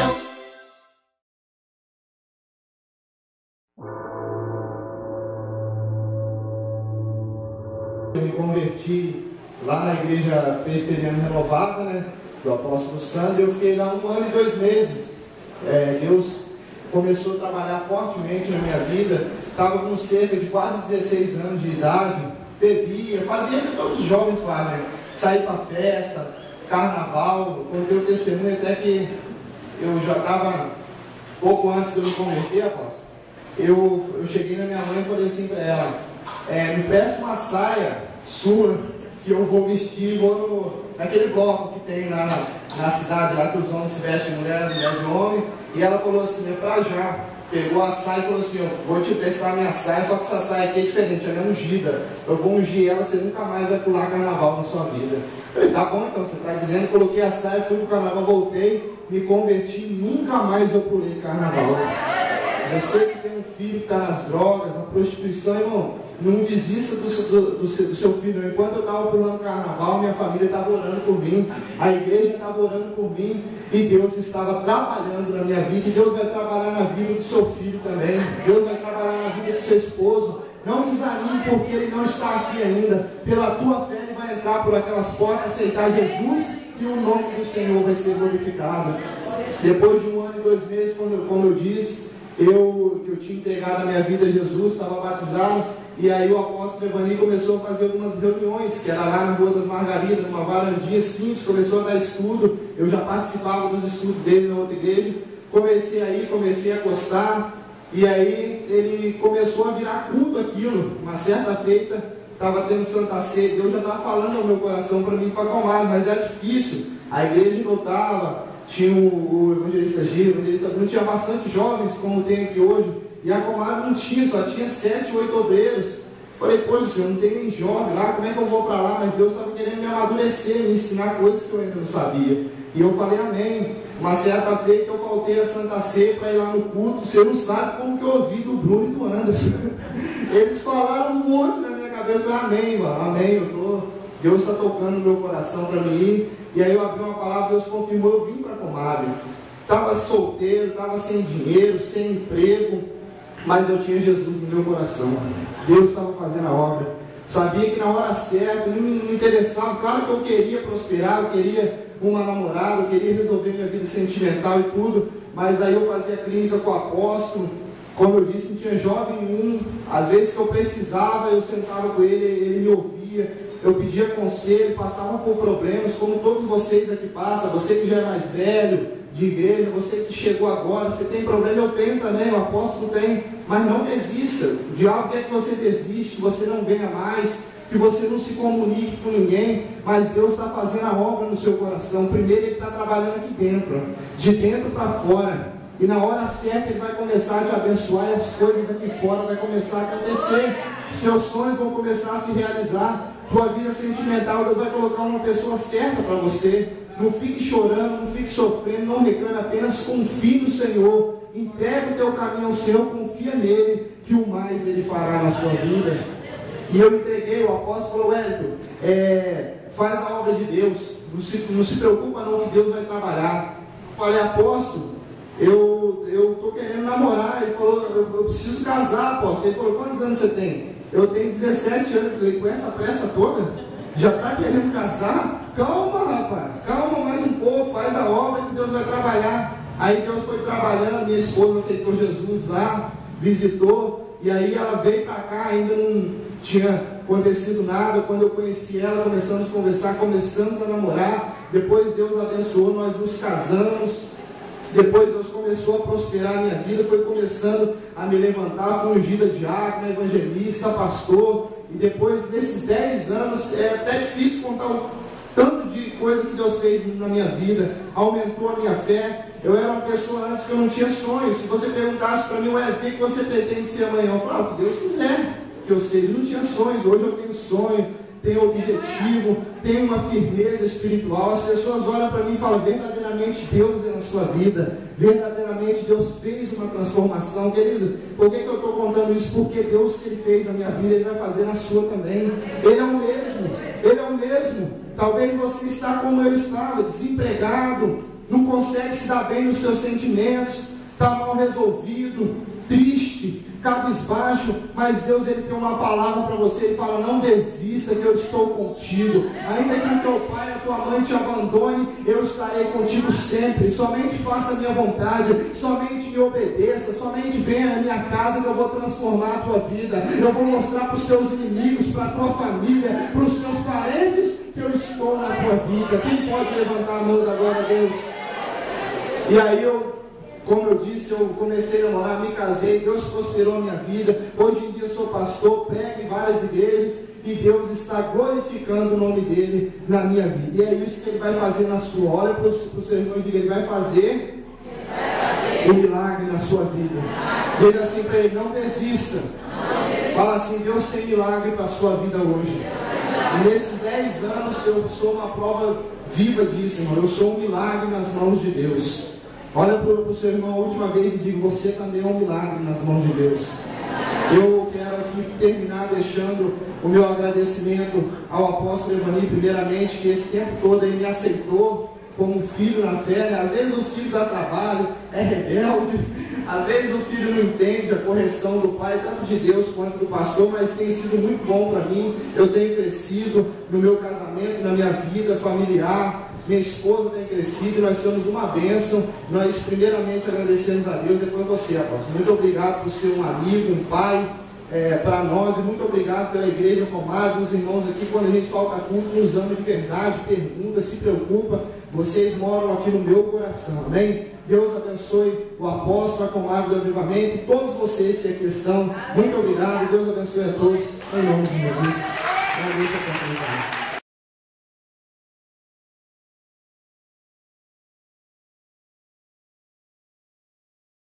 coração. Eu me converti lá na igreja presbiteriana renovada, né, do apóstolo Sandro. Eu fiquei lá 1 ano e 2 meses. Deus começou a trabalhar fortemente na minha vida. Estava com cerca de quase 16 anos de idade, bebia, fazia o que todos os jovens fazem, né? Sair para festa, carnaval. Contei o testemunho até que eu já estava, pouco antes de eu me converter, apóstolo. Eu cheguei na minha mãe e falei assim para ela: me presta uma saia sua que eu vou vestir, vou naquele bloco que tem lá na cidade, lá que os homens se vestem mulher de homem. E ela falou assim: é pra já. Pegou a saia e falou assim: eu vou te prestar a minha saia, só que essa saia aqui é diferente, ela é ungida. Eu vou ungir ela, você nunca mais vai pular carnaval na sua vida. Eu falei: tá bom, então você está dizendo. Coloquei a saia, fui pro carnaval, voltei, me converti, nunca mais eu pulei carnaval. Você que tem um filho que está nas drogas, na prostituição, irmão, não desista do seu filho. Enquanto eu estava pulando carnaval, minha família estava orando por mim, a igreja estava orando por mim, e Deus estava trabalhando na minha vida, e Deus vai trabalhar na vida do seu filho também, Deus vai trabalhar na vida do seu esposo. Não desanime porque ele não está aqui ainda. Pela tua fé ele vai entrar por aquelas portas, aceitar Jesus, e o nome do Senhor vai ser glorificado. Depois de 1 ano e 2 meses, como eu disse, eu tinha entregado a minha vida a Jesus, estava batizado, e aí o apóstolo Evani começou a fazer algumas reuniões, que era lá na Rua das Margaridas, numa varandinha simples, começou a dar estudo. Eu já participava dos estudos dele na outra igreja. Comecei a gostar, e aí ele começou a virar culto aquilo. Uma certa feita, estava tendo Santa Ceia, Deus já estava falando ao meu coração para mim ir para Comadre, mas era difícil, a igreja não estava. Tinha o evangelista Gil, o evangelista Bruno, tinha bastante jovens, como tem aqui hoje, e a Comadre não tinha, só tinha 7, 8 obreiros. Falei: poxa, senhor, não tem nem jovem lá, como é que eu vou para lá? Mas Deus estava querendo me amadurecer, me ensinar coisas que eu ainda não sabia. E eu falei amém. Uma certa feita eu faltei a Santa Ceia para ir lá no culto. Você não sabe como que eu ouvi do Bruno e do Anderson. Eles falaram um monte na minha cabeça. Eu falei: amém, mano, amém, Deus está tocando no meu coração para mim ir. E aí eu abri uma palavra, Deus confirmou, eu vim para Comadre. Estava solteiro, estava sem dinheiro, sem emprego, mas eu tinha Jesus no meu coração. Deus estava fazendo a obra. Sabia que na hora certa, não me interessava. Claro que eu queria prosperar, eu queria uma namorada, eu queria resolver minha vida sentimental e tudo, mas aí eu fazia clínica com o apóstolo. Como eu disse, não tinha jovem nenhum. Às vezes que eu precisava, eu sentava com ele, ele me ouvia. Eu pedia conselho, passava por problemas, como todos vocês aqui passam. Você que já é mais velho, de igreja, você que chegou agora, você tem problema, eu tenho também, o apóstolo tem. Mas não desista. O diabo quer que você desista, que você não venha mais, que você não se comunique com ninguém. Mas Deus está fazendo a obra no seu coração. Primeiro Ele está trabalhando aqui dentro, de dentro para fora. E na hora certa Ele vai começar a te abençoar, e as coisas aqui fora vão começar a acontecer. Os teus sonhos vão começar a se realizar. Tua vida sentimental, Deus vai colocar uma pessoa certa para você. Não fique chorando, não fique sofrendo, não reclame, apenas confie no Senhor. Entrega o teu caminho ao Senhor, confia nele, que o mais Ele fará na sua vida. E eu entreguei, o apóstolo falou: Wellington, faz a obra de Deus, não se preocupa não, que Deus vai trabalhar. Eu falei: apóstolo, eu estou querendo namorar. Ele falou: eu preciso casar, apóstolo. Ele falou: quantos anos você tem? Eu tenho 17 anos. Eu falei: com essa pressa toda? Já está querendo casar? Calma, rapaz, calma mais um pouco, faz a obra que Deus vai trabalhar. Aí Deus foi trabalhando, minha esposa aceitou Jesus lá, visitou, e aí ela veio para cá, ainda não tinha acontecido nada. Quando eu conheci ela, começamos a conversar, começamos a namorar. Depois Deus abençoou, nós nos casamos. Depois Deus começou a prosperar a minha vida, foi começando a me levantar, fui ungida diácono, evangelista, pastor. E depois desses 10 anos, é até difícil contar o tanto de coisa que Deus fez na minha vida. Aumentou a minha fé. Eu era uma pessoa antes que eu não tinha sonhos. Se você perguntasse para mim: o que você pretende ser amanhã? Eu falava: o que Deus quiser que eu seja. Eu não tinha sonhos. Hoje eu tenho sonho, tenho objetivo, tenho uma firmeza espiritual. As pessoas olham para mim e falam: verdadeiramente Deus é na sua vida, verdadeiramente Deus fez uma transformação. Querido, por que eu estou contando isso? Porque Deus que Ele fez na minha vida, Ele vai fazer na sua também. Ele é o mesmo, Ele é o mesmo. Talvez você está como eu estava, desempregado, não consegue se dar bem nos seus sentimentos, está mal resolvido, triste, cabisbaixo, mas Deus ele tem uma palavra para você. Ele fala: não desista, que eu estou contigo. Ainda que o teu pai e a tua mãe te abandone, eu estarei contigo sempre. Somente faça a minha vontade, somente me obedeça, somente venha na minha casa que eu vou transformar a tua vida. Eu vou mostrar para os teus inimigos, para a tua família, para os teus parentes, que eu estou na tua vida. Quem pode levantar a mão da glória a Deus? E aí como eu disse, eu comecei a namorar, me casei, Deus prosperou a minha vida. Hoje em dia eu sou pastor, prego em várias igrejas e Deus está glorificando o nome dele na minha vida. E é isso que ele vai fazer na sua. Olha para o seu irmão e diga: ele vai fazer um milagre na sua vida. Diga assim para ele: não desista. Fala assim: Deus tem milagre para a sua vida hoje. E nesses 10 anos eu sou uma prova viva disso, irmão. Eu sou um milagre nas mãos de Deus. Olha para o seu irmão a última vez e diga: você também é um milagre nas mãos de Deus. Eu quero aqui terminar deixando o meu agradecimento ao apóstolo Evani, primeiramente, que esse tempo todo ele me aceitou como filho na fé, né? Às vezes o filho dá trabalho, é rebelde, às vezes o filho não entende a correção do pai, tanto de Deus quanto do pastor, mas tem sido muito bom para mim. Eu tenho crescido no meu casamento, na minha vida familiar. Minha esposa tem crescido e nós somos uma bênção. Nós primeiramente agradecemos a Deus, depois você, apóstolo. Muito obrigado por ser um amigo, um pai para nós, e muito obrigado pela igreja Comadre, os irmãos aqui. Quando a gente falta culto, nos ama de verdade, pergunta, se preocupa. Vocês moram aqui no meu coração, amém? Deus abençoe o apóstolo, a Comadre do Avivamento, e todos vocês que aqui estão. Muito obrigado, Deus abençoe a todos, em nome de Jesus. Agradeço a oportunidade.